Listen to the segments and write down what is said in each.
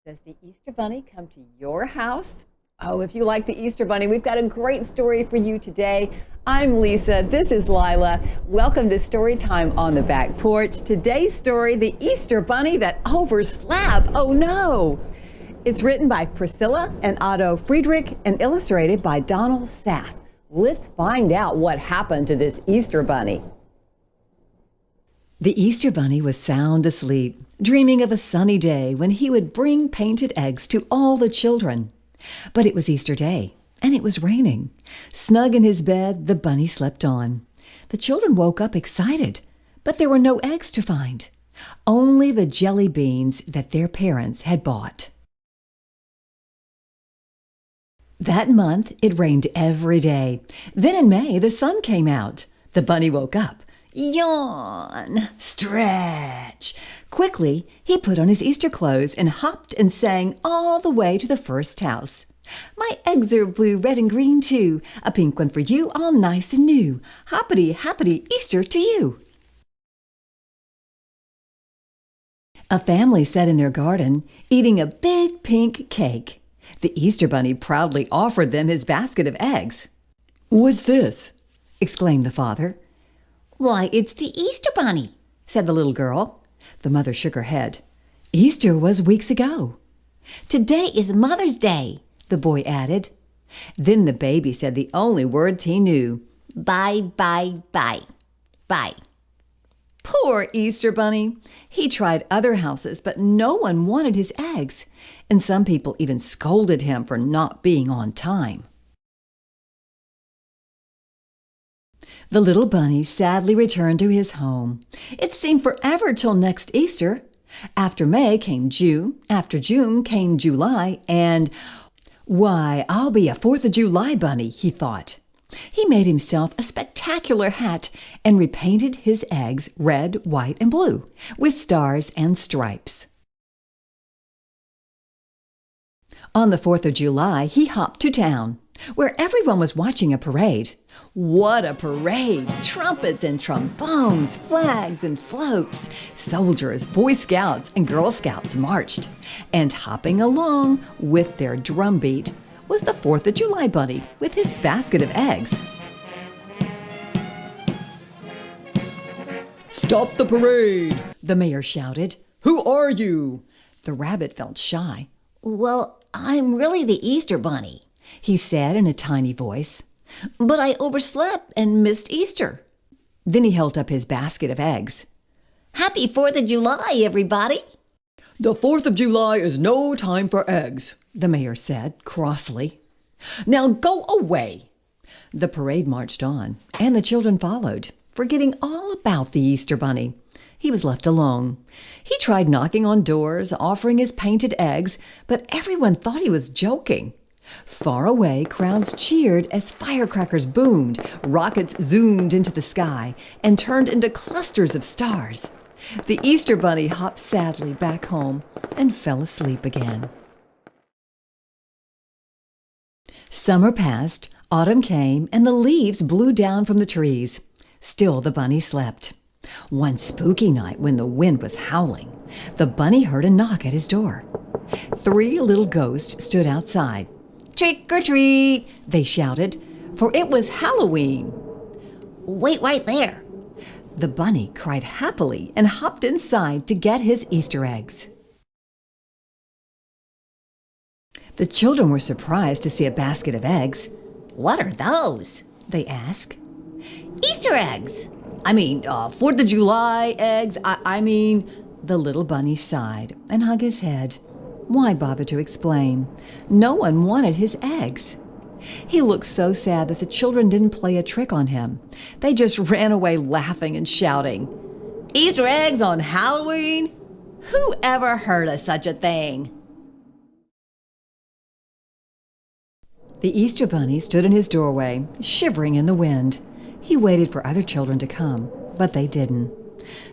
Does the Easter Bunny come to your house? Oh, if you like the Easter Bunny, we've got a great story for you today. I'm Lisa. This is Lila. Welcome to Story Time on the Back Porch. Today's story, The Easter Bunny That Overslept. Oh no! It's written by Priscilla and Otto Friedrich and illustrated by Donald Saff. Let's find out what happened to this Easter Bunny. The Easter Bunny was sound asleep, dreaming of a sunny day when he would bring painted eggs to all the children. But it was Easter Day, and it was raining. Snug in his bed, the bunny slept on. The children woke up excited, but there were no eggs to find, only the jelly beans that their parents had bought. That month, it rained every day. Then in May, the sun came out. The bunny woke up. Yawn, stretch. Quickly, he put on his Easter clothes and hopped and sang all the way to the first house. My eggs are blue, red, and green too. A pink one for you, all nice and new. Hoppity, happity Easter to you. A family sat in their garden, eating a big pink cake. The Easter Bunny proudly offered them his basket of eggs. "What's this?" exclaimed the father. "Why, it's the Easter Bunny," said the little girl. The mother shook her head. "Easter was weeks ago." "Today is Mother's Day," the boy added. Then the baby said the only words he knew. "Bye, bye, bye, bye." Poor Easter Bunny. He tried other houses, but no one wanted his eggs, and some people even scolded him for not being on time. The little bunny sadly returned to his home. It seemed forever till next Easter. After May came June, after June came July, and, "Why, I'll be a 4th of July bunny," he thought. He made himself a spectacular hat and repainted his eggs red, white, and blue, with stars and stripes. On the 4th of July, he hopped to town, where everyone was watching a parade. What a parade! Trumpets and trombones, flags and floats. Soldiers, Boy Scouts, and Girl Scouts marched. And hopping along with their drumbeat was the 4th of July bunny with his basket of eggs. "Stop the parade!" the mayor shouted. "Who are you?" The rabbit felt shy. "Well, I'm really the Easter Bunny," he said in a tiny voice. "But I overslept and missed Easter." Then he held up his basket of eggs. "Happy 4th of July, everybody!" "The 4th of July is no time for eggs," the mayor said crossly. "Now go away." The parade marched on, and the children followed, forgetting all about the Easter Bunny. He was left alone. He tried knocking on doors, offering his painted eggs, but everyone thought he was joking. Far away, crowds cheered as firecrackers boomed, rockets zoomed into the sky, and turned into clusters of stars. The Easter Bunny hopped sadly back home and fell asleep again. Summer passed, autumn came, and the leaves blew down from the trees. Still the bunny slept. One spooky night when the wind was howling, the bunny heard a knock at his door. 3 little ghosts stood outside. "Trick or treat," they shouted, for it was Halloween. "Wait right there," the bunny cried happily and hopped inside to get his Easter eggs. The children were surprised to see a basket of eggs. "What are those?" they asked. "Easter eggs. 4th of July eggs. The little bunny sighed and hung his head. Why bother to explain? No one wanted his eggs. He looked so sad that the children didn't play a trick on him. They just ran away laughing and shouting, "Easter eggs on Halloween? Who ever heard of such a thing?" The Easter Bunny stood in his doorway, shivering in the wind. He waited for other children to come, but they didn't.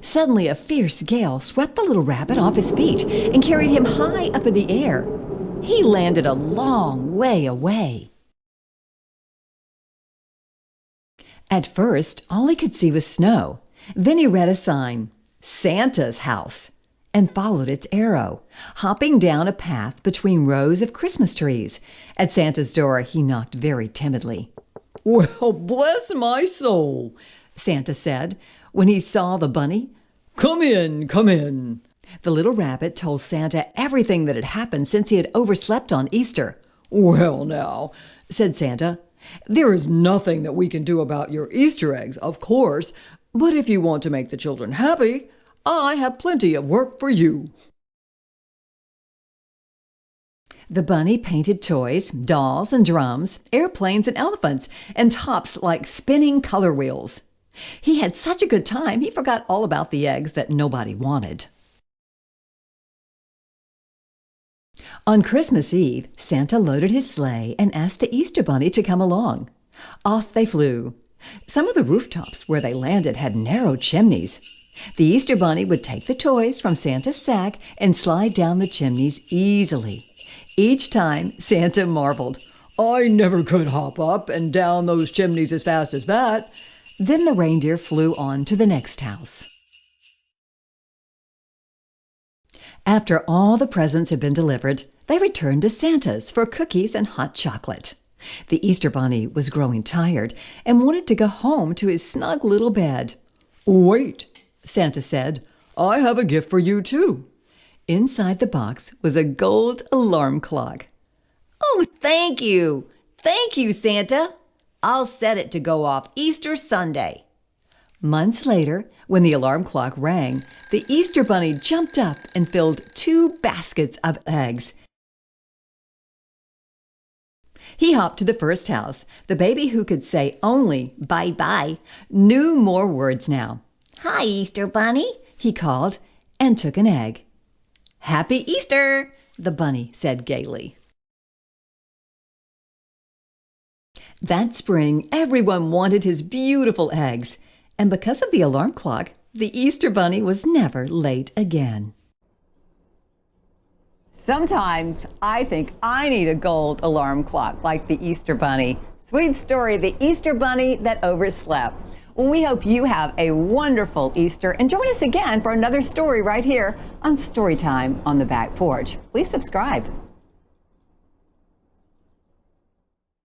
Suddenly, a fierce gale swept the little rabbit off his feet and carried him high up in the air. He landed a long way away. At first, all he could see was snow. Then he read a sign, "Santa's House," and followed its arrow, hopping down a path between rows of Christmas trees. At Santa's door, he knocked very timidly. "Well, bless my soul," Santa said when he saw the bunny. "Come in, come in." The little rabbit told Santa everything that had happened since he had overslept on Easter. "Well, now," said Santa, "there is nothing that we can do about your Easter eggs, of course, but if you want to make the children happy, I have plenty of work for you." The bunny painted toys, dolls and drums, airplanes and elephants, and tops like spinning color wheels. He had such a good time, he forgot all about the eggs that nobody wanted. On Christmas Eve, Santa loaded his sleigh and asked the Easter Bunny to come along. Off they flew. Some of the rooftops where they landed had narrow chimneys. The Easter Bunny would take the toys from Santa's sack and slide down the chimneys easily. Each time, Santa marveled, "I never could hop up and down those chimneys as fast as that." Then the reindeer flew on to the next house. After all the presents had been delivered, they returned to Santa's for cookies and hot chocolate. The Easter Bunny was growing tired and wanted to go home to his snug little bed. "Wait," Santa said, "I have a gift for you too." Inside the box was a gold alarm clock. "Oh, thank you. Thank you, Santa. I'll set it to go off Easter Sunday." Months later, when the alarm clock rang, the Easter Bunny jumped up and filled 2 baskets of eggs. He hopped to the first house. The baby, who could say only bye-bye, knew more words now. "Hi, Easter Bunny," he called, and took an egg. "Happy Easter," the bunny said gaily. That spring, everyone wanted his beautiful eggs, and because of the alarm clock, the Easter Bunny was never late again. Sometimes I think I need a gold alarm clock like the Easter Bunny. Sweet story, the Easter Bunny that overslept. Well, we hope you have a wonderful Easter, and join us again for another story right here on Storytime on the Back Porch. Please subscribe.